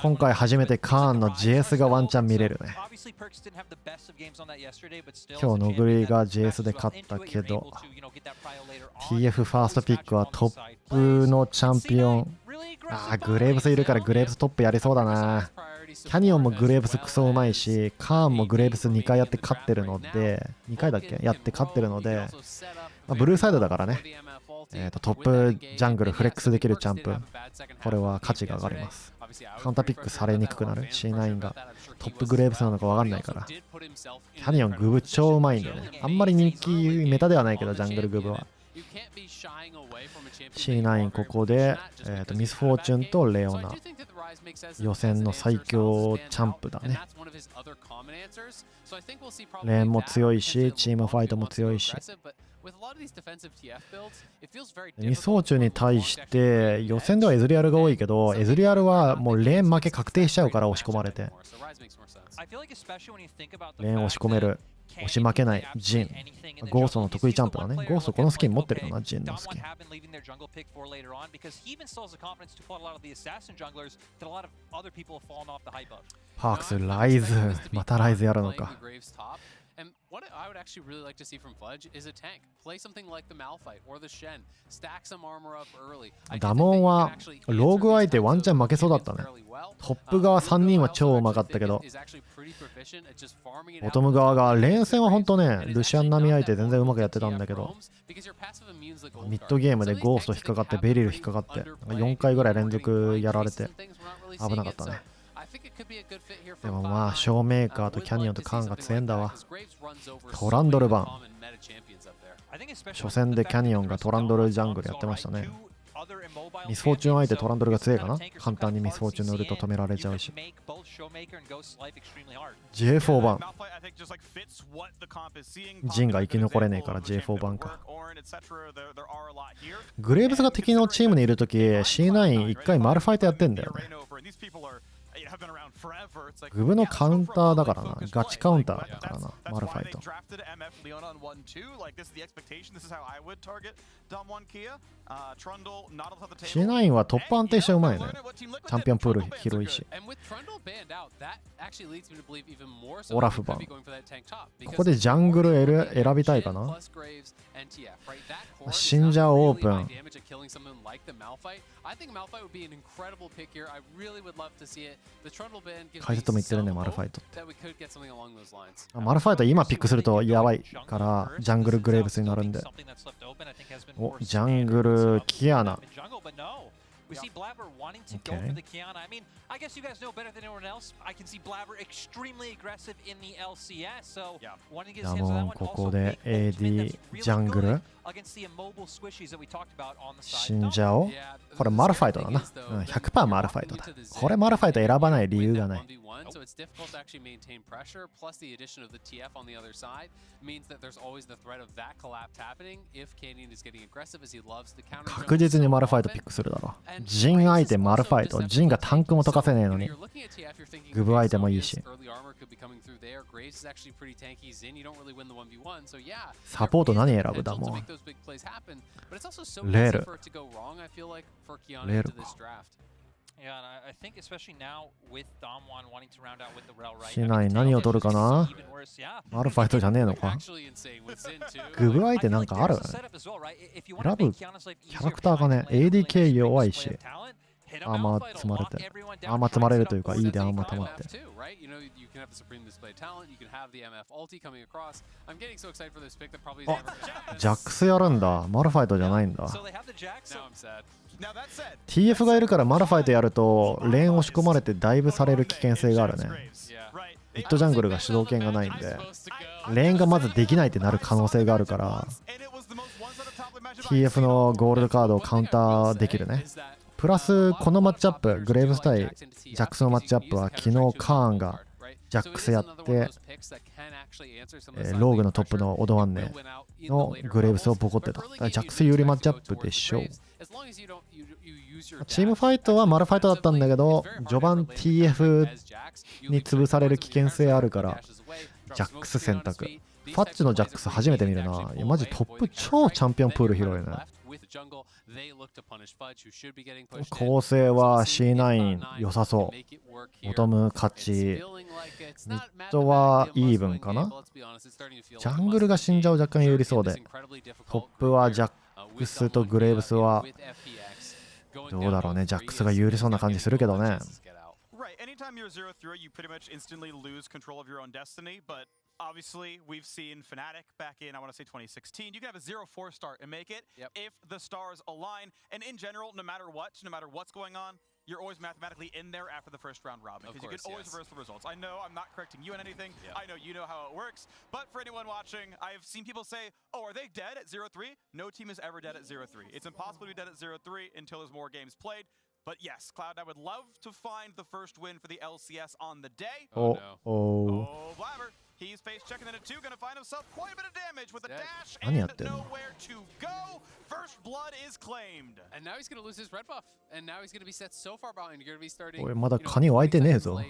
今回初めてカーンの GS がワンチャン見れるね。今日のぐりが GS で勝ったけど TF ファーストピックはトップのチャンピオン。グレーブスいるからグレーブストップやりそうだな。キャニオンもグレーブスクソうまいし、カーンもグレーブス2回やって勝ってるので、2回だっけやって勝ってるので、ブルーサイドだからね、トップジャングルフレックスできるチャンプ、これは価値が上がります。カウンターピックされにくくなる。C9 がトップグレーブスなのか分かんないから。キャニオングブ超うまいんでね。あんまり人気メタではないけど、ジャングルグブは。C9 ここで、ミスフォーチュンとレオナ。予選の最強チャンプだね。レーンも強いし、チームファイトも強いし。ミスフォーチュンに対して予選ではエズリアルが多いけど、エズリアルはもうレーン負け確定しちゃうから、押し込まれて。レーン押し込める。押し負けないジン。ゴーストの得意チャンプだね。ゴーストこのスキン持ってるよな、ジンのスキン。パークス、ライズ。またライズやるのか。What I would actually really like to see from Fudge is a tank. Play something like the Malphite or the Shen. Stack some armor up early. ダモンはローグ相手ワンチャン負けそうだったね。トップ側3人は超うまかったけど、ボトム側が連戦は本当ね、ルシアン並み相手全然うまくやってたんだけど、ミッドゲームでゴースト引っかかってベリル引っかかって4回ぐらい連続やられて危なかったね。でもまあショーメーカーとキャニオンとカーンが強いんだわ。トランドル版初戦でキャニオンがトランドルジャングルやってましたね。ミスフォーチュン相手トランドルが強いかな。簡単にミスフォーチュンのウルト止められちゃうし。 J4 版ジンが生き残れねえから J4 版か。グレーブスが敵のチームにいるとき C9 一回マルファイトやってんだよね。グブのカウンターだからな。ガチカウンターだからな、マルファイト。C9 はトップ安定してうまいね。チャンピオンプール広いし。オラフ版。ここでジャングル選びたいかな。信者オープン。解説も言ってるね、マルファイトって。マルファイト今ピックするとやばいからジャングルグレーブスになるんで。お、ジャングルキアナ。We see Blabber wanting to go for the Kiana. I mean, I guess you guys know better than anyone else. I can see Blabber extremely aggressive in the LCS. So, wanting to get his hands on that one. ここで AD ジャングル。信者をこれマルファイトだな。100% マルファイトだ。これマルファイト選ばない理由がない。確実にマルファイトピックするだろう。ジン相手マルファイト。ジンがタンクも解かせねえのに。グブ相手もいいし。サポート何選ぶだもん。レール。レールか。しない何を取るかな。マルファイトじゃねえのか。グブ相手なんかある。選ぶキャラクターがね、ADK 弱いし。アーマー積まれて。アーマー積まれるというか、いいでアーマー溜まって。あ、ジャックスやるんだ。マルファイトじゃないんだ。TF がいるからマルファイトやると、レーン押し込まれてダイブされる危険性があるね。ミッドジャングルが主導権がないんで、レーンがまずできないってなる可能性があるから、TF のゴールドカードをカウンターできるね。プラスこのマッチアップ、グレーブス対ジャックスのマッチアップは昨日カーンがジャックスやって、ローグのトップのオドワンネのグレーブスをボコってた。だからジャックス有利マッチアップでしょう。チームファイトはマルファイトだったんだけど、序盤 TF に潰される危険性あるから、ジャックス選択。ファッチのジャックス初めて見るな。いやマジトップ超チャンピオンプール広いね。構成は C9 良さそう。ボトム勝ち。ミッドはイーブンかな。ジャングルが死んじゃう若干有利そうで、トップはジャックスとグレーブスはどうだろうね。ジャックスが有利そうな感じするけどね。Anytime you're 0-3, you pretty much instantly lose control of your own destiny, but obviously we've seen Fnatic back in, I want to say 2016. You can have a 0-4 start and make it if the stars align. And in general, no matter what's going on, you're always mathematically in there after the first round robin, because you can always reverse the results. I know I'm not correcting you on anything. I know you know how it works. But for anyone watching, I've seen people say, oh, are they dead at 0-3? No team is ever dead at 0-3. It's impossible to be dead at 0-3 until there's more games played. But yes, Cloud, I would love to find the first win for the LCS on the day. Oh, no. Oh, Blabber. He's face checking into 2, gonna find himself quite a bit of damage with a dash and nowhere to go. First blood is claimed. And now he's gonna lose his red buff. And now he's gonna be set so far behind. You're gonna be starting. おい、まだカニ湧いてねえぞ。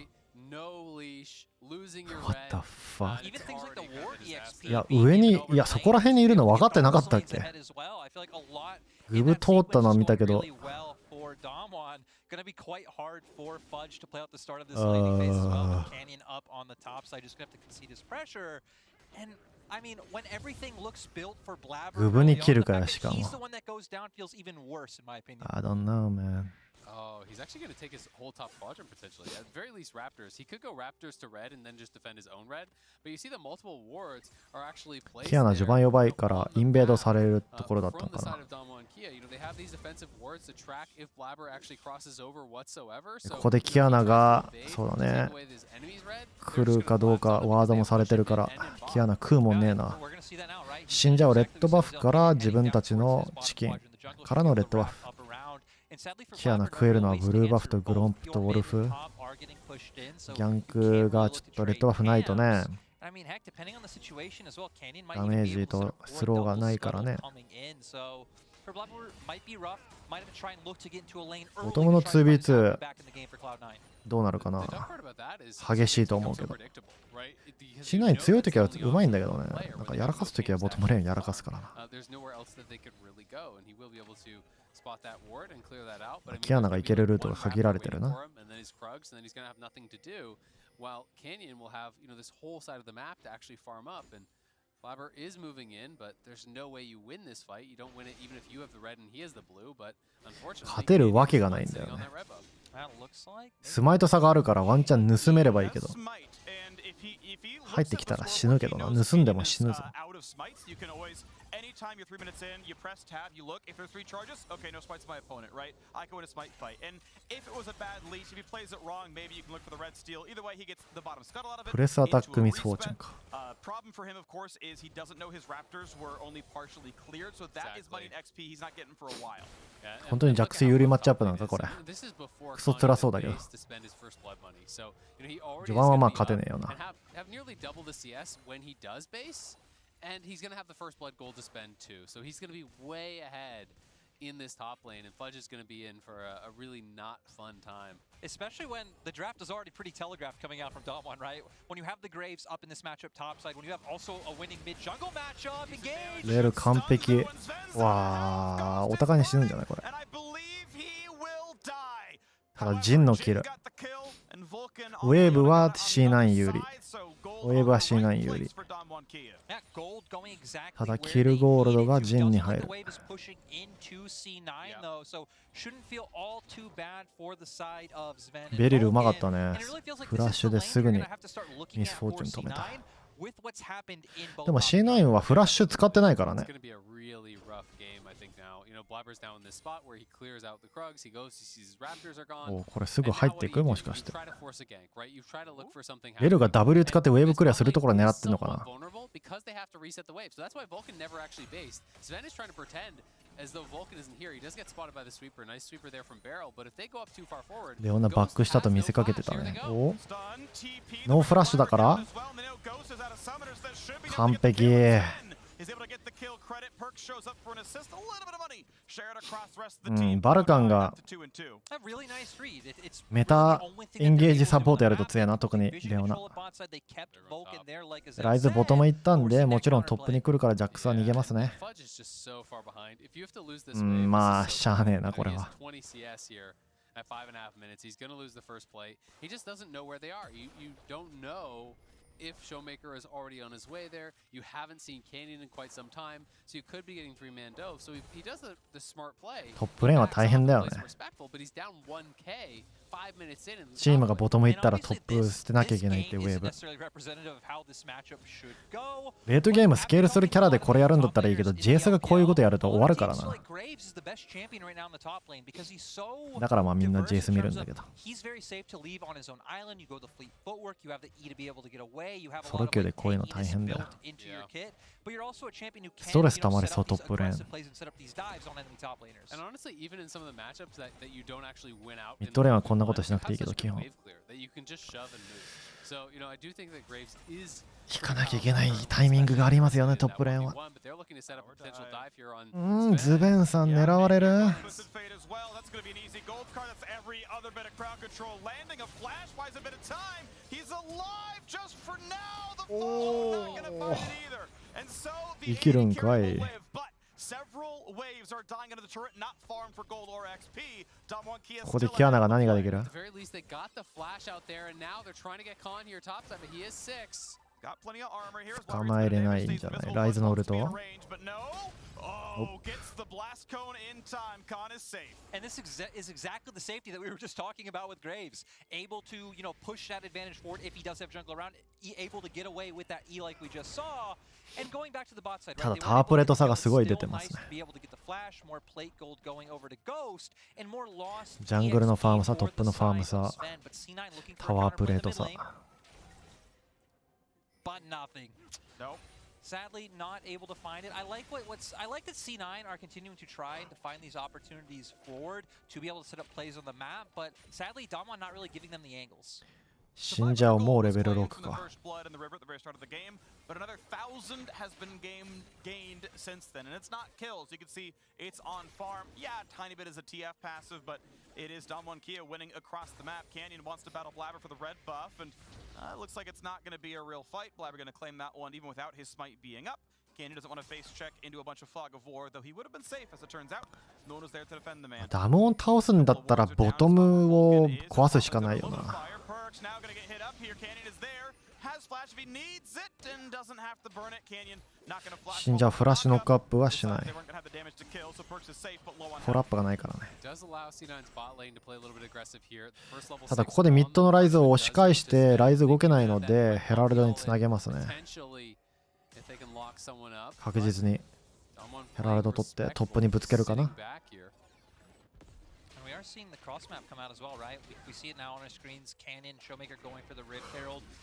No leash, losing your What the red. fuck? Even things like the ward EXP. いや、上に、いや、そこら辺にいるの分かってなかったっけ？グブ通ったのは見たけど。Gonna be quite hard for Fudge to play out the start of this laning phase as well. Canyon up on the top side, just gonna have to concede his pressure. And I mean, when everything looks built for Blabber, グブに切るからしかも。 he's the one that goes down feels even worse in my opinion. I don't know, man. Oh, he's actually going to take his whole top quadrant potentially. At the very least, Raptors. He could go Raptors to red and then just defend his own red. But you see the multiple wards are actually placed. キアナ序盤弱いからインベードされるところだったのかな。ここでキアナが、そうだね、来るかどうかワードもされてるから、キアナ食うもんねえな。死んじゃうレッドバフから自分たちのチキンからのレッドバフ。キアナ食えるのはブルーバフとグロンプとウォルフ。ギャンクがちょっとレッドバフないとね、ダメージとスローがないからね。ボトムの 2v2 どうなるかな。激しいと思うけど。C9 強いときはうまいんだけどね。なんかやらかすときはボトムレーンやらかすからな。キアナが行けるルートが限られてるな。Blabber is moving in, but there's no way you win this fight. You don't win it even if you have the red and he has the blue, but unfortunately 勝てるわけがないんだよね。スマイト差があるからワンチャン盗めればいいけど、入ってきたら死ぬけどな。盗んでも死ぬぞ。Anytime you're 3 minutes in, you press tab, you look. If there's 3 charges, okay, no smite's my opponent, right? I can win a smite fight. And if it was a bad leash, if he plays it wrong, maybe you can look for the red steal. Either way, he gets the bottom scuttle out of it. プレスアタックミスフォーチュンか。Problem for him, of course, is he doesn't know his raptors were only partially cleared, so that is money and XP he's not getting for a while. 本当にジャックス有利マッチアップなんかこれ。クソ辛そうだけど。序盤はまあ勝てねえよな。And he's going to have the first blood gold to spend too. So he's going to be way ahead in this top lane. And Fudge is going to be in for a really not fun time. Especially when the draft is already pretty telegraphed coming out from Dom1, right? When you have the Graves up in this matchup topside, when you have also a winning mid-jungle matchup, engage! レール完璧。わー、お互いに死ぬんじゃないこれ。ただジンのキル。ウェーブは C9 有利。ウェーブは C9 有利。ただキルゴールドがジンに入る。ベリルうまかったね。フラッシュですぐにミスフォーチュン止めた。でも C9 はフラッシュ使ってないからね。お、これすぐ入っていくもしかして。ベルが W 使ってウェーブクリアするところ狙ってんのかな。レオナバックしたと見せかけてたね。お、ノーフラッシュだから完璧。バルカンがメタエンゲージサポートやると強いな、特にレオナ。ライズボトム行ったんで、もちろんトップに来るからジャックスは逃げますね。まあ、しゃあねえな、これは。At 5.5 minutes, he's going to lose the first plate. He just doesn't know where they are. You don't know if Showmaker is already on his way there. You haven't seen Canyon in quite some time, so you could be getting 3-man dove. So he does the smart play. トップレーンは大変だよね。チームがボトム行ったらトップ捨てなきゃいけないってウェーブ。レートゲームスケールするキャラでこれやるんだったらいいけど、JS がこういうことやると終わるからな。だからまあみんな JS 見るんだけど。ソロ級でこういうの大変だよ。ストレス溜まりそう、トップレーン。ミッドレーンはこんなことしなくていいけど、基本。引かなきゃいけないタイミングがありますよね、トップレーンは。ズベンさん狙われる。生きるんかい。ここでキアナが何ができる？構えれないんじゃない？ライズのウルトgets the blast cone in time. Khan is safe. And this is exactly the safety that we were just talking about with Graves. Able to, push that advantage forward if he does have jungle around. Able to get away with that E like we just saw. And going back to the bot side, ただタープレと差がすごい出てますね。ジャングルのファーム差、トップのファーム差、タワープレート差。Sadly, not able to find it. I like that C9 are continuing to try to find these opportunities forward to be able to set up plays on the map, but sadly, Damwon not really giving them the angles. 死んじゃう、もうレベル6か。But another 1,000 has been gained since then, and it's not kills. You can see it's on farm. Yeah, a tiny bit is a TF passive, but it is Damwon Kia winning across the map. Canyon wants to battle Blabber for the red buff, and it looks like it's not going to be a real fight. Blabber going to claim that one even without his smite being up. Canyon doesn't want to face check into a bunch of fog of war, though he would have been safe as it turns out. No one was there to defend the man. ダムを倒すんだったらボトムを壊すしかないよな。死んじゃう。フラッシュノックアップはしない。フォローアップがないからね。ただここでミッドのライズを押し返してライズ動けないのでヘラルドにつなげますね。確実にヘラルド取ってトップにぶつけるかな。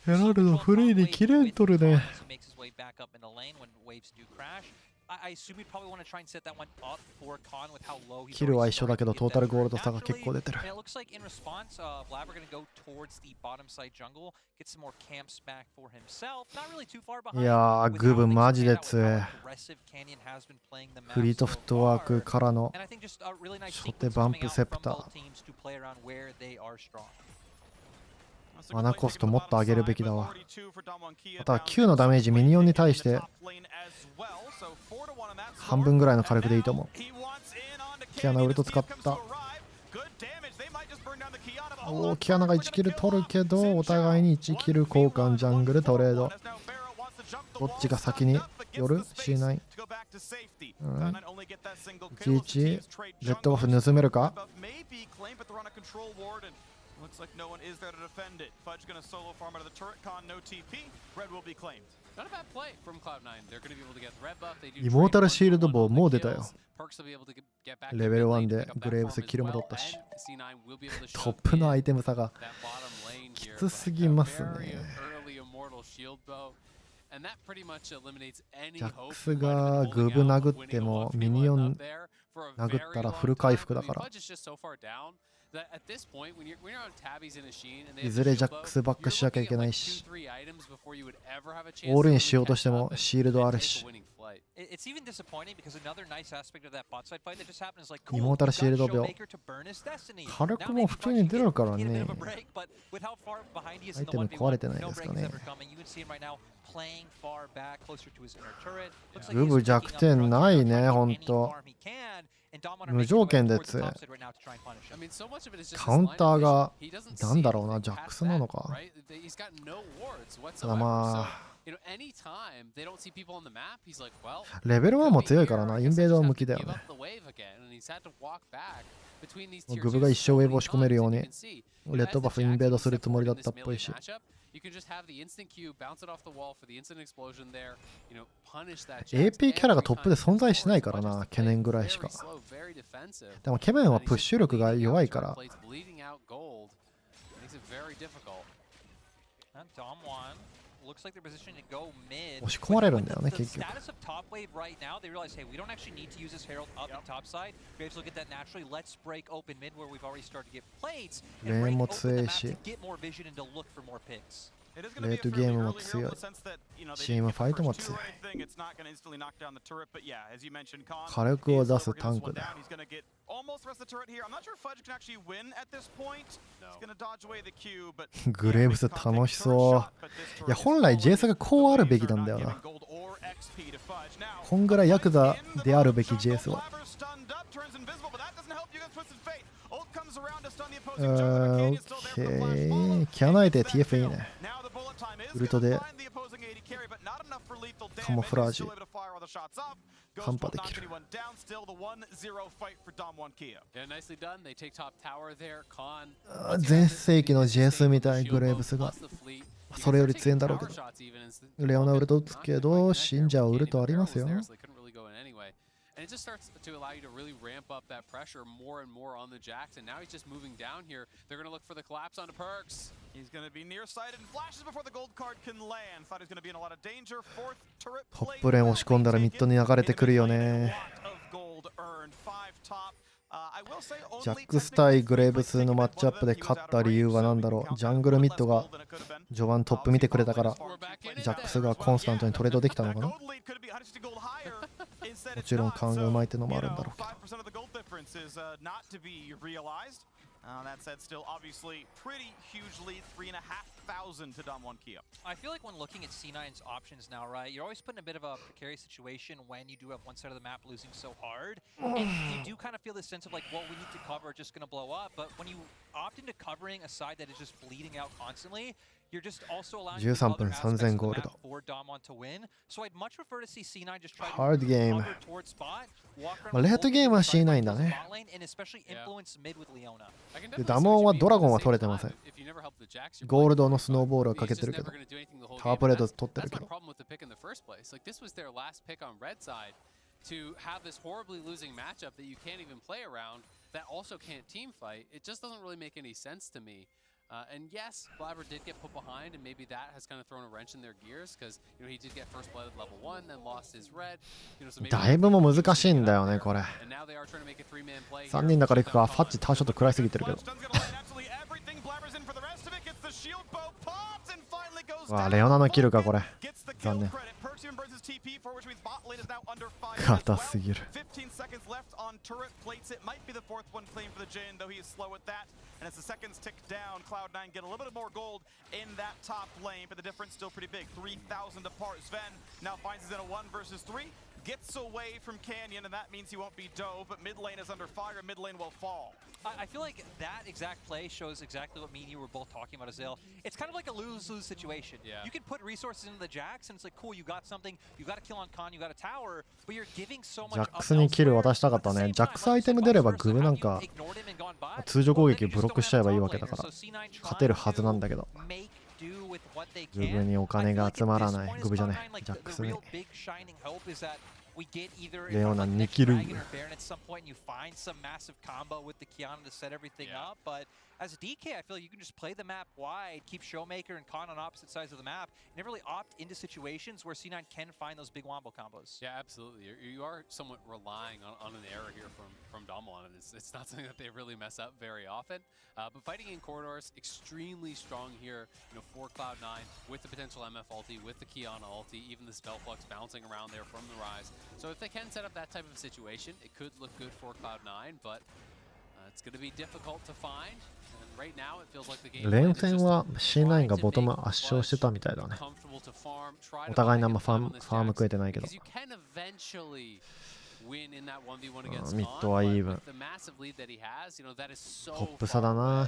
ヘラルドフリーにキレンとるね。キルは一緒だけどトータルゴールド差が結構出てる。いやー、グブマジで強い。フリートフットワークからの初手バンプセプター。マナコストもっと上げるべきだわ。また9のダメージミニオンに対して半分ぐらいの火力でいいと思う。キアナウルト使った。おお、キアナが1キル取るけどお互いに1キル交換。ジャングルトレード。どっちが先に寄る？ C9。11ジェットバフ盗めるか？Looks like no one is there to defend it. Fudge going to solo farm out of the turret con, no TP. Red will be claimed. Not a bad play from Cloud9. They're going to be able to get the red buff. They do イモータルシールドボーもう出たよ。レベル1でグレーブスキルも取ったし。トップのアイテム差がきつすぎますね。ジャックスがグブ殴ってもミニオン殴ったらフル回復だから。いずれジャックスバックしなきゃいけないし、オールインしようとしてもシールドあるし、イモータルシールド秒火力も普通に出るからね。アイテム壊れてないですかね。グブ弱点ないね、ほんと。無条件で強い。カウンターがなんだろうな、ジャックスなのか。ただまあレベル1も強いからな。インベーダー向きだよね。グブが一生ウェーブを仕込めるようにレッドバフインベードするつもりだったっぽいし。AP キャラがトップで存在しないからな、懸念ぐらいしか。でもケメンはプッシュ力が弱いから押し込まれるんだよね、結局。レーンも強いし、レートゲームも強い。チームファイトも強い。火力を出すタンクだよ。グレーブス楽しそう。いや、本来 JS がこうあるべきなんだよな。こんぐらいヤクザであるべき JS は。オッケー。キャナイテ TF いいね。ウルトでカモフラージュカンパできる。全盛期の JS みたい。グレーブスがそれより強いんだろうけど、レオナウルト打つけど信者はウルトありますよ。And it just starts to allow you to really ramp up that pressure more and more on the Jacks. And now he's just moving down here. They're going to look for the collapse onto Perks. He's going to be nearsighted and flashes before the gold card can land. Thought he was going to be in a lot of danger. Fourth turret play. トップレーン押し込んだらミッドに流れてくるよね。ジャックス対グレーブスのマッチアップで勝った理由は何だろう。ジャングルミッドが序盤トップ見てくれたからジャックスがコンスタントにトレードできたのかな。もちろん勘がうまいってのもあるんだろうけど。That said, still obviously pretty huge lead, 3,500 to Dom1 Kia. I feel like when looking at C9's options now, right, you're always put in a bit of a precarious situation when you do have one side of the map losing so hard. And you do kind of feel this sense of like, what we need to cover just going to blow up. But when you opt into covering a side that is just bleeding out constantly, you're just also allowing 13分3000ゴールド。for Dom1 to win. So I'd much prefer to see C9 just try to Hard game. cover towards spot, walk レートゲームは C9 だね。 and especially influence mid with Leona. でダモンはドラゴンは取れてません。ゴールドのスノーボールはかけてるけど、タワープレート取ってるけど。To have this horribly losing matchup that you can't even play around, that also can't team fight, it just doesn't really make any sense to me. And yes, Blabber did get put behind, and maybe that has kind of thrown a wrench in their gears because he did get first blood at level 1, then lost his red. So maybe だいぶも難しいんだよねこれ。 and now they are trying to make a three-man play. 3人だから行くか。ファッチターショット食らいすぎてるけど。わあレオナのキルかこれ。残念。硬すぎる。And as the seconds tick down, Cloud9 get a little bit more gold in that top lane, but the difference still pretty big. 3,000 apart. Sven now finds he's in a 1 versus 3. Gets away from Canyon, and that means he won't be dove, but mid lane is under fire. Mid lane will fall. I feel like that exact play shows exactly what me and you were both talking about, Azale. It's kind of like a lose-lose situation. Yeah. You can put resources into the Jacks, and it's like, cool, you got something, you got a kill on Khan, you got a tower, but you're giving so much ジャックスにキル渡したかったね。ジャックスアイテム出ればグブなんか通常攻撃ブロックしちゃえばいいわけだから勝てるはずなんだけど、グブにお金が集まらない。グブじゃね、ジャックスに。we get either Leona like an Nikiru. Dragon or Baron at some point, and you find some massive combo with the Kiana to set everything up. But as a DK, I feel like you can just play the map wide, keep Showmaker and Khan on opposite sides of the map, and never really opt into situations where C9 can find those big wombo combos. Yeah, absolutely. You are somewhat relying on an error here from Damwon, and it's not something that they really mess up very often. But fighting in corridors, extremely strong here, for Cloud9, with the potential MF ulti, with the Kiana ulti, even the Spell Flux bouncing around there from the Rise. So if they can set up that type of situation, it could look good for Cloud9, but it's going to be difficult to find. And right now it feels like the game 連戦は C9 がボトム圧勝してたみたいだね。お互いにあんまファーム食えてないけど。ミッドはイーブン。トップ差だな。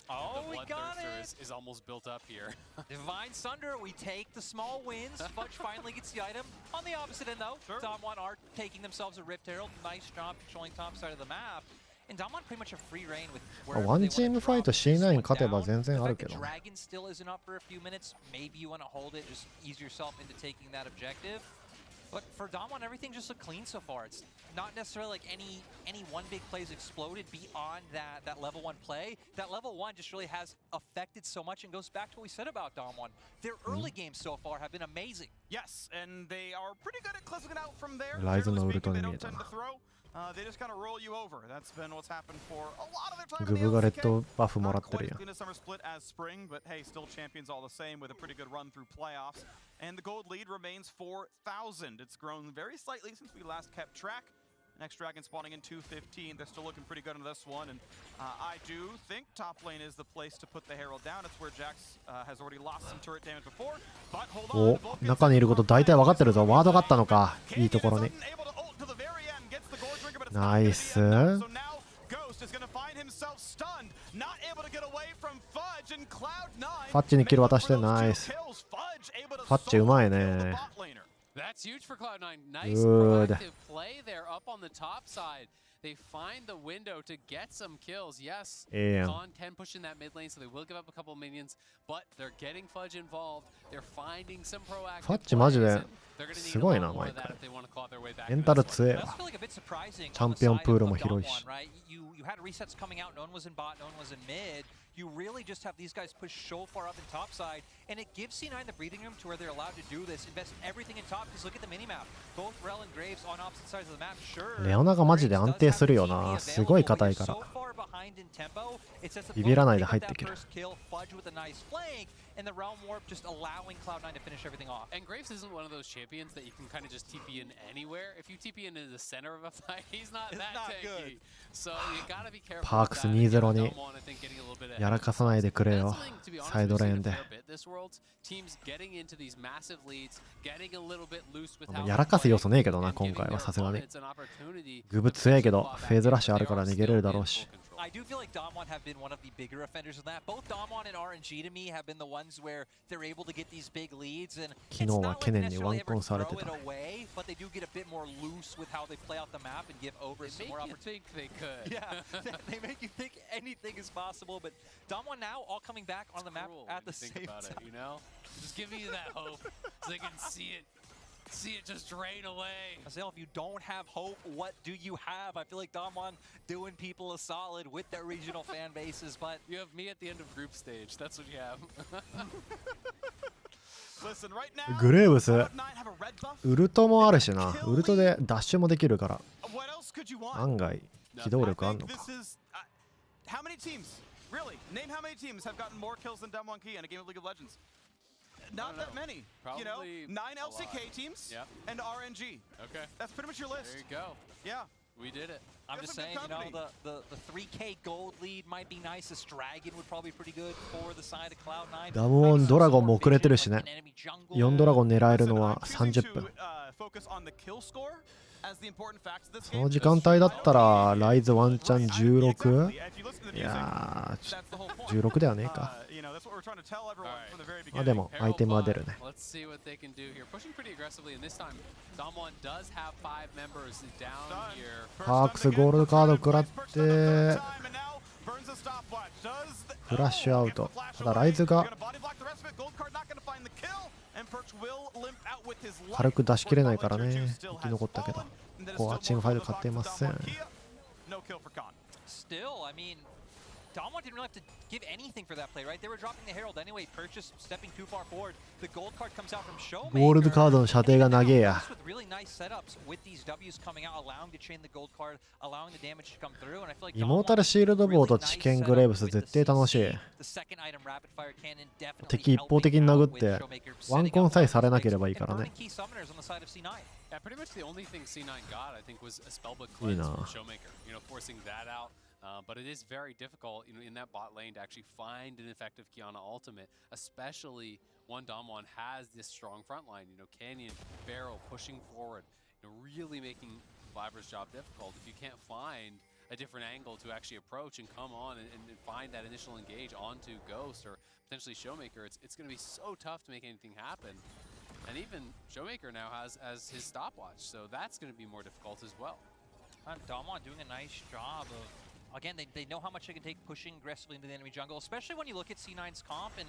Oh, we got it! Is almost built up here. Divine Sunder, we take the small wins. Fudge finally gets the item. On the opposite end, though, Damwon are taking themselves a Rift Herald. Nice job controlling top side of the map. And Damwon pretty much have free reign with wherever ワンチームファイト C9 勝てば全然あるけど。Dragon still isn't up for a few minutes. Maybe you want to hold it, just ease yourself into taking that objective. But for Damwon, everything just looked clean so far. It's not necessarily like any one big play's exploded beyond that level 1 play. That level 1 just really has affected so much and goes back to what we said about Damwon. Their early games so far have been amazing. Yes, and they are pretty good at closing it out from there. Ryzenのウ Generally ルト speaking, に they 見え don't た tend な。 to throw. They just kind of roll you over. That's been what's happened for a lot of their time グ in the ブがレッ LCK. ドバフもら Not ってる quite や as ん。 clean a summer split as spring, but hey, still champions all the same with a pretty good run through playoffs. And the gold lead remains 4,000. It's grown very slightly since we last kept track. Next Dragon spawning in 215. They're still looking pretty good on this one. And I do think top lane is the place to put the Herald down. It's where Jax has already lost some turret damage before. But hold on. お、中にいること大体分かってるぞ。ワードがあったのか。いいところに。ナイス。ファッチにキル渡してナイス。ファッチうまいね。That's huge for Cloud9. Nice proactive play there up on the top side. They find the window to get some kills. Yes, Khan can push in that mid lane, so they will give up a couple minions, but they're getting Fudge involved. They're finding some proactive ファッチマジですごいな、毎回。メンタル強えわ。チャンピオンプールも広いし。You had resets coming out, no one was in bot, no one was in mid. You really just have these guys push so far up in top side, and it gives C9 the breathing room to where they're allowed to do this, invest everything in top, because look at the minimap. Both Rel and Graves on opposite sides of the map, sure. レオナがマジで安定するよな。すごい硬いから。ビビらないで入ってきる。And the Realm Warp just allowing Cloud9 to finish everything off. And Graves isn't one of those champions that you can kind of just TP in anywhere. If you TP into the center of a fight, he's not that tanky. So you gotta be careful. パークス 2-0 にやらかさないでくれよ。サイドレーンで。やらかす要素ねえけどな、今回はさすがに。グブ強いけど、フェーズラッシュあるから逃げれるだろうし。I do feel like Damwon have been one of the bigger offenders of that. Both Damwon and RNG to me have been the ones where they're able to get these big leads, and it's not like they necessarily ever throw it away, but they do get a bit more loose with how they play out the map and give over some more opportunity. They could. Yeah, they make you think anything is possible, but Damwon now all coming back on the map at the same time. You know, just give me that hope so they can see it just drain away. Azale, if you don't have hope, what do you have? I feel like Damwon doing people a solid with their regional fan bases, but you have me at the end of group stage. That's what you have. グレーブス、ウルトもあるしな。ウルトでダッシュもできるから。案外、機動力あんのか。How many teams? Really? Name how many teams have gotten more kills than Damwon Key in a game of League of Legends? Not that many. You know, 9 LCK teams and RNG. Okay. That's pretty much your list. There you go. Yeah. We did it. I'm just saying, you know, the 3K gold lead might be nice. This Dragon would probably be pretty good for the side of Cloud9. ダモンドラゴンも遅れてるしね。4ドラゴン狙えるのは30分。その時間帯だったらライズワンチャン 16？ いやー、16ではねえか。まあでもアイテムは出るね。パークスゴールドカード食らってフラッシュアウト。ただライズが軽く出し切れないからね。生き残ったけど。ここはチームファイト勝っていません。Still, I mean, Damwon didn't really have to give anything for that play, right? They were dropping the Herald anyway, purchase stepping too far forward. The gold card comes out from Showmaker. ゴールドカードの射程が長えや。With really nice setups with these W's coming out, allowing to chain the gold card, allowing the damage to come through, and I feel like イモータルシールドボーと知見グレーブス絶対楽しい。the second item rapid fire cannon definitely 敵一方的に殴ってワンコンさえされなければいいからね。 key summoners on the side of C9. Yeah, pretty much the only thing C9 got, I think, was a spellbook cleanse from Showmaker. Forcing that out. But it is very difficult, in that bot lane to actually find an effective Qiyana ultimate, especially when Damwon has this strong front line. Canyon, Barrel pushing forward, really making Vibra's job difficult. If you can't find a different angle to actually approach and come on and find that initial engage onto Ghost or potentially Showmaker, it's going to be so tough to make anything happen. And even Showmaker now has his stopwatch, so that's going to be more difficult as well. Damwon doing a nice job of, again, they know how much they can take pushing aggressively into the enemy jungle, especially when you look at C9's comp, and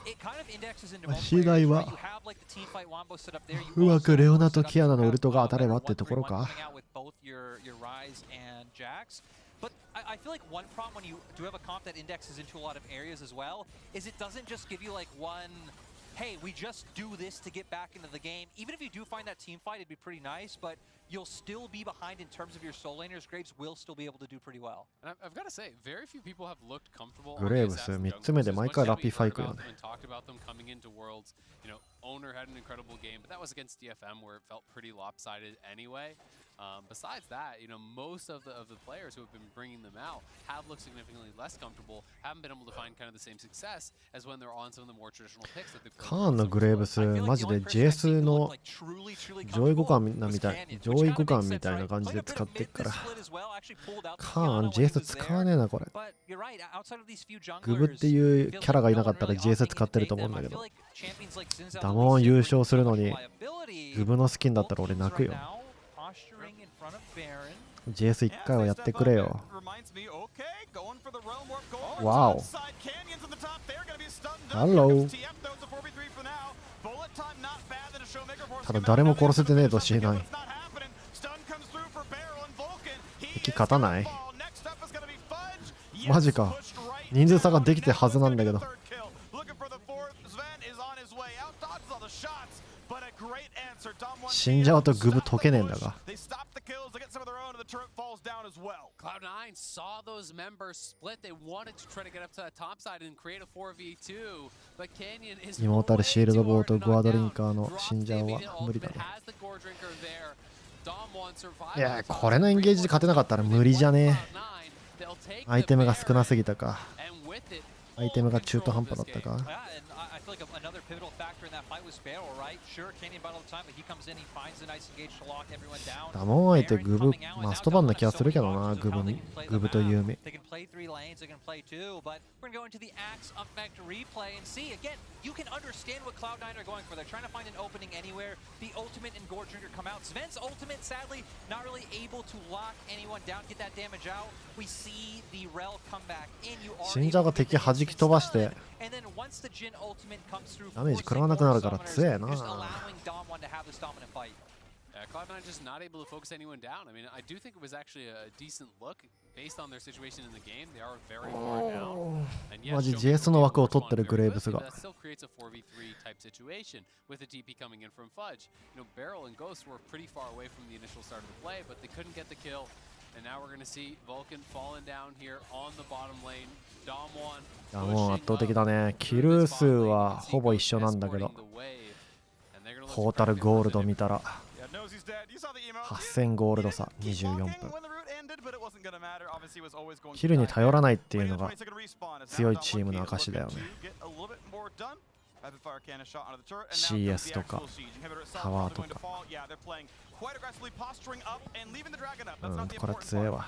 it kind of indexes into most players, right? You have like the team fight wombo set up there. うまくレオナとキアナのウルトが当たればってところか。 with both your Ryze and Jax. But I feel like one problem when you do have a comp that indexes into a lot of areas as well is it doesn't just give you like one, hey, we just do this to get back into the game. Even if you do find that team fight, it'd be pretty nice, but you'll still be behind in terms of your soul laners. Graves will still be able to do pretty well. And I've got to say, very few people have looked comfortable. グレーブス3つ目で毎回ラピファイクよね。 Talked about them coming into Worlds. Owner had an incredible game, but that was against DFM where it felt pretty lopsided anyway. Besides that, most of the players who have been bringing them out have looked significantly less comfortable, haven't been able to find kind of the same success as when they're on some of the more traditional picks that they've played. カーンのグレーブスマジで JS の上位互換みたいな感じで使ってっから。カーン JS 使わねえなこれ。グブっていうキャラがいなかったら JS 使ってると思うんだけど。ダモン優勝するのにグブのスキンだったら俺泣くよ。JS 1回はやってくれよ。わお。ハロー。ただ誰も殺せてねえとしない。敵勝たない？マジか。人数差ができてるはずなんだけど。死んじゃうとグブ解けねえんだが。Cloud9 saw those members split. They wanted to try to get up to that top side and create a 4v2, but Canyon is イモータルシールドボーとゴアドリンカーの死んじゃうは無理だね。いやこれのエンゲージで勝てなかったら無理じゃねえ。アイテムが少なすぎたか。アイテムが中途半端だったか。ダモン相手グブマストバンな気がするけどな。グブとユーミ。You can understand what Cloud9 are going for. They're trying to find an opening anywhere. The ultimate and Gore Drinker come out. Sven's ultimate, sadly, not really able to lock anyone down, get that damage out. We see the Rel come back in. You are 死んじゃうが敵弾き飛ばしてダメージ食らわなくなるから強えな。Cloud9 just not able to focus anyone down. I mean, I do think it was actually a decent look based on their situation in the game. They are very far down. And yes, マジ JS の枠を取ってるグレーブスが。 that still creates a 4v3 type situation with a TP coming in from Fudge. Barrel and Ghost were pretty far away from the initial start of the play, but they couldn't get the kill. And now we're going to see Vulcan falling down here on the bottom lane. Damwon ダモン圧倒的だね。キル数はほぼ一緒なんだけど。トータルゴールド見たら。8000ゴールド差24分。キルに頼らないっていうのが強いチームの証だよね。CS とかタワーとか。これ強えわ。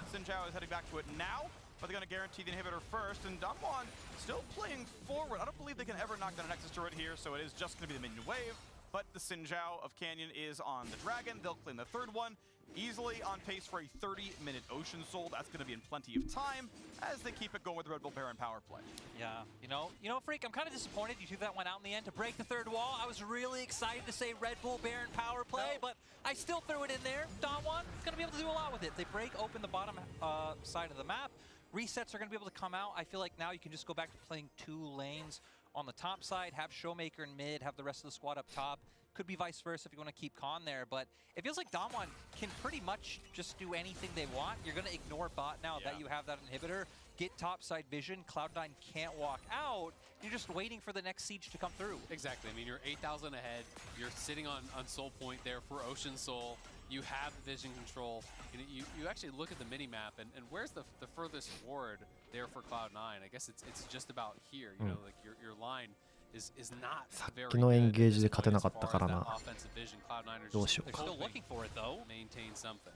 But they're going to guarantee the inhibitor first, and Damwon still playing forward. I don't believe they can ever knock down a Nexus turret here, so it is just going to be the minion wave. But the Xin Zhao of Canyon is on the Dragon. They'll claim the third one. Easily on pace for a 30-minute Ocean Soul. That's going to be in plenty of time as they keep it going with the Red Bull Baron power play. Yeah, you know, Freak, I'm kind of disappointed you two that went out in the end to break the third wall. I was really excited to say Red Bull Baron power play, but I still threw it in there. Damwon is going to be able to do a lot with it. They break open the bottom side of the map. Resets are going to be able to come out. I feel like now you can just go back to playing 2 lanes on the top side, have Showmaker in mid, have the rest of the squad up top. Could be vice versa if you want to keep Khan there, but it feels like Damwon can pretty much just do anything they want. You're going to ignore bot now that you have that inhibitor. Get topside vision. Cloud9 can't walk out. You're just waiting for the next siege to come through. Exactly. I mean, you're 8,000 ahead. You're sitting on Soul Point there for Ocean Soul. You have vision control. You actually look at the mini-map, and where's the furthest ward there for Cloud9? I guess it's just about here. You know, like your line is not very good. さっきのエンゲージで勝てなかったからな。どうしようか。 They're still looking for it though. Maintain something.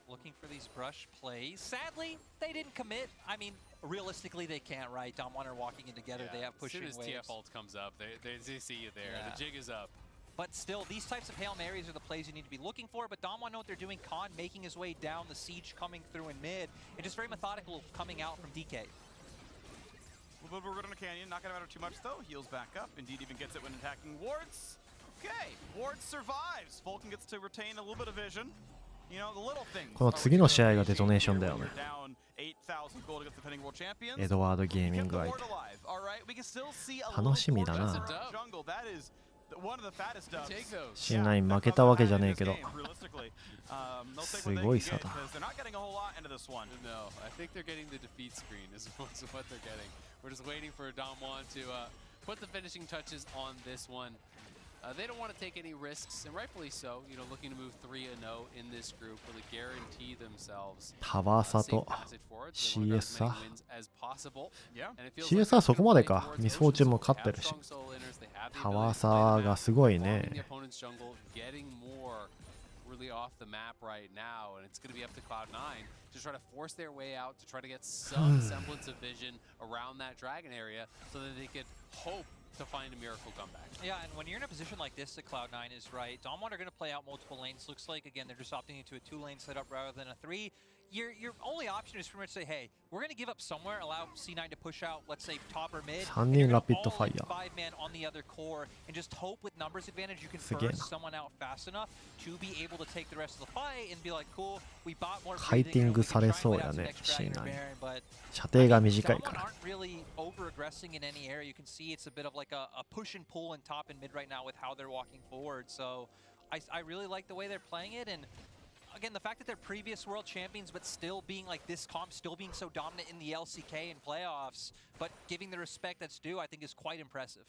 Looking for these brush plays. Sadly, they didn't commit. I mean, realistically, they can't, right? Damwon are walking in together. They have pushing waves. As soon as TF ult comes up, they see you there. The jig is up. But still, these types of Hail Marys are the plays you need to be looking for. But Damwon know what they're doing. Khan making his way down, the siege coming through in mid, and just very methodical coming out from DK. A little bit of a root on the canyon, not going to matter too much though. Heals back up. Indeed even gets it when attacking wards. Okay, ward survives. Vulcan gets to retain a little bit of vision. You know, the little things. この次の試合がデトネーションだよね。 エドワードゲーミング相手。楽しみだな。C9負けたわけじゃねえけど。すごい差だ。We're just waiting for Damwon to put the finishing touches on this one. They don't want to take any risks, and rightfully so. You know, looking to move 3-0 in this group, really guarantee themselves タワー差と CS 差。 CS CS はそこまでか。ミスフォーチュンも勝ってるし。タワー差がすごいね。Really off the map right now, and it's going to be up to Cloud9 to try to force their way out, to try to get some semblance of vision around that dragon area so that they could hope to find a miracle comeback. Yeah, and when you're in a position like this, the Cloud9 is right. Damwon are going to play out multiple lanes. Looks like, again, they're just opting into a 2-lane setup rather than a 3. Your only option is pretty much say, hey, we're going to give up somewhere, allow C9 to push out, let's say, top or mid. 3人ラピッドファイヤー。 5-man on the other core, and just hope with numbers advantage you can burst someone out fast enough to be able to take the rest of the fight and be like, cool, we bought more. カイティングされそうやね。C9。射程が短いから。 aren't really over-aggressing in any area. You can see it's a bit of like a push and pull in top and mid right now with how they're walking forward. So I really like the way they're playing it, and again, the fact that they're previous world champions, but still being like this comp, still being so dominant in the LCK and playoffs, but giving the respect that's due, I think is quite impressive.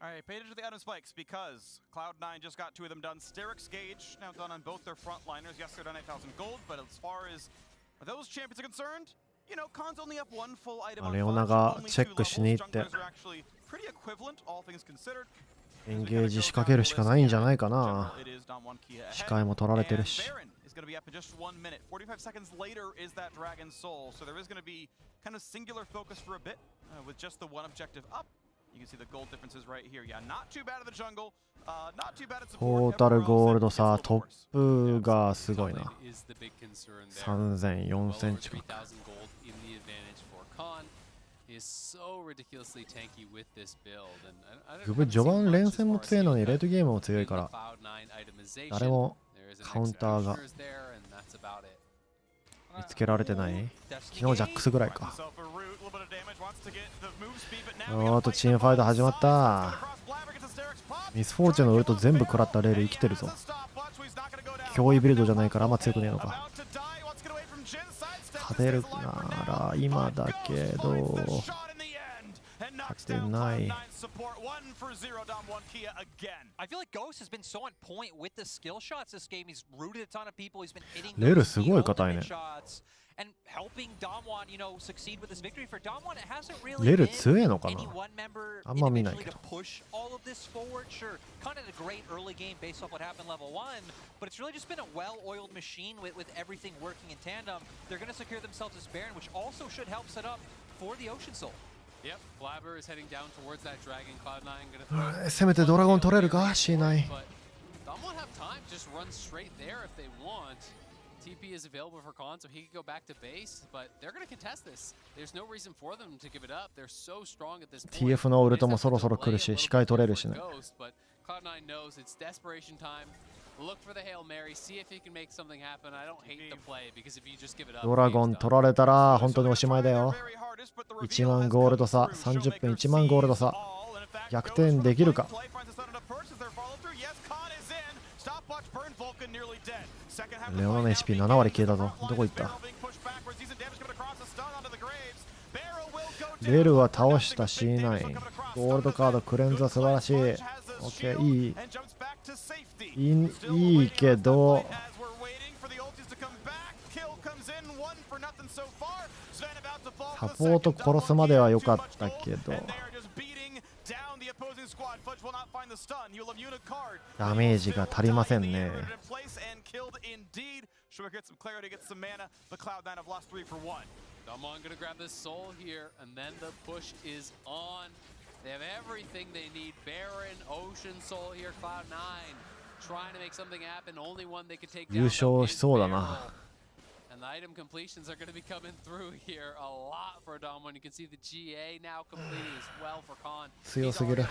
All right, pay attention to the item spikes because Cloud9 just got 2 of them done. Sterix Gage now done on both their frontliners. Yes, they're done 8,000 gold, but as far as those champions are concerned, you know, Khan's only up 1 full item onレオナがチェックしに行って。 pretty equivalent, all things considered. エンゲージ仕掛けるしかないんじゃないかな。視界も取られてるし。 going to be up in just 1 minute. 45 seconds later is that Dragon Soul. So there is going to be kind of singular focus for a bit with just the one objective up. You can see the gold differences right here. Yeah, not too bad in the jungle. Not too bad at support. トータルゴールド差、トップがすごいな。3000、4000近く。グブ序盤連戦も強いのにレートゲームも強いから誰もカウンターが見つけられてない。昨日ジャックスぐらいか。おーとチームファイト始まった。ミスフォーチュンのウルト全部食らったレール生きてるぞ。脅威ビルドじゃないからあんま強くねえのか。勝てるなら今だけど勝てない。レールすごい硬いね。レール強えのかな。あんま見ないけど。せめてドラゴン取れるか C9。Dom won't have time to just run straight there if they want. TP is available for Khan, so he could go back to base, but they're going to contest this. There's no reason for them to give it up. They're so strong at this point. TF のウルトもそろそろ来るし、視界取れるしね。But Cloud9 knows it's desperation time. Look for the Hail Mary, see if he can make something happen. I don't hate the play because if you just give it up. ドラゴン取られたら本当におしまいだよ。1万ゴールド差、30分1万ゴールド差。逆転できるか。レオナの HP7 割消えたぞ。どこ行った？ベルは倒した C9。ゴールドカードクレンズは素晴らしい。OK、いいけど。サポート殺すまでは良かったけど。ダメージが足りませんね。Damwon gonna grab this soul here, and then the push is on. They have everything they need. Baron, Ocean Soul here, Cloud9 trying to make something happen. Only one they could take down. 優勝しそうだな。And the item completions are going to be coming through here a lot for Damwon. You can see the GA now completing as well for Khan. 強すぎる。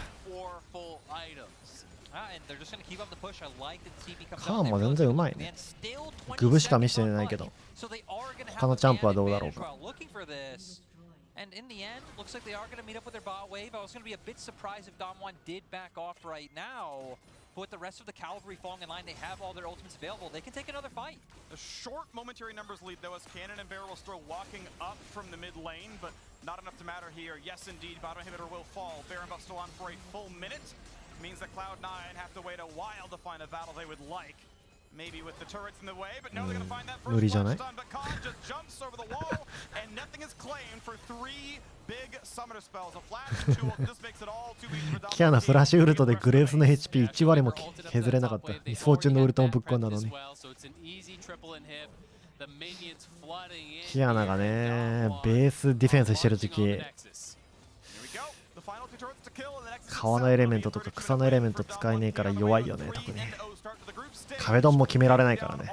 カーンも全然うまいね。グブしか見せてないけど。他のチャンプはどうだろうか。And in the end, looks like they are going to meet up with their bot wave. I was going to be a bit surprised if Damwon did back off right now. But with the rest of the cavalry falling in line, they have all their ultimates available. They can take another fight. A short momentary numbers lead, though, as Cannon and Barrel still walking up from the mid lane, but not enough to matter here. Yes, indeed, bottom inhibitor will fall. Baron Buff still on for a full minute. Means that Cloud9 have to wait a while to find a battle they would like. Maybe with the turrets in the way, but no, they're going to find that first stun, but Khan just jumps over the wall, and nothing is claimed for 3 big summoner spells. A flash and 2 ult just makes it all too easy for Damwon. キアナフラッシュウルトでグレースの HP1 割も削れなかった。ミスフォーチュンのウルトもぶっ込んだのに。キアナがね、ベースディフェンスしてるとき、川のエレメントとか草のエレメント使えねえから弱いよね、特に。壁ドンも決められないからね。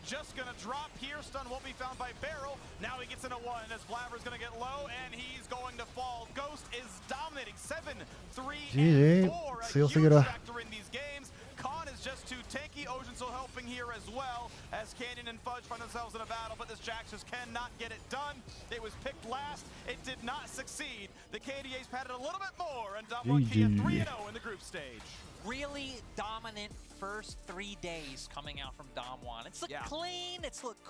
Just gonna drop here. Stun won't be found by Barrel. Now he gets in a 1 as Blabber's gonna get low and he's going to fall. Ghost is dominating 7, 3, and 4. A huge factor in these games. Khan is just too tanky. Ocean still helping here as well as Canyon and Fudge find themselves in a battle, but this Jax just cannot get it done. It was picked last. It did not succeed. The KDA's padded a little bit more, and Damwon key at 3-0 in the group stage. Really dominant first 3 days coming out from Damwon. It's looked clean, it's looked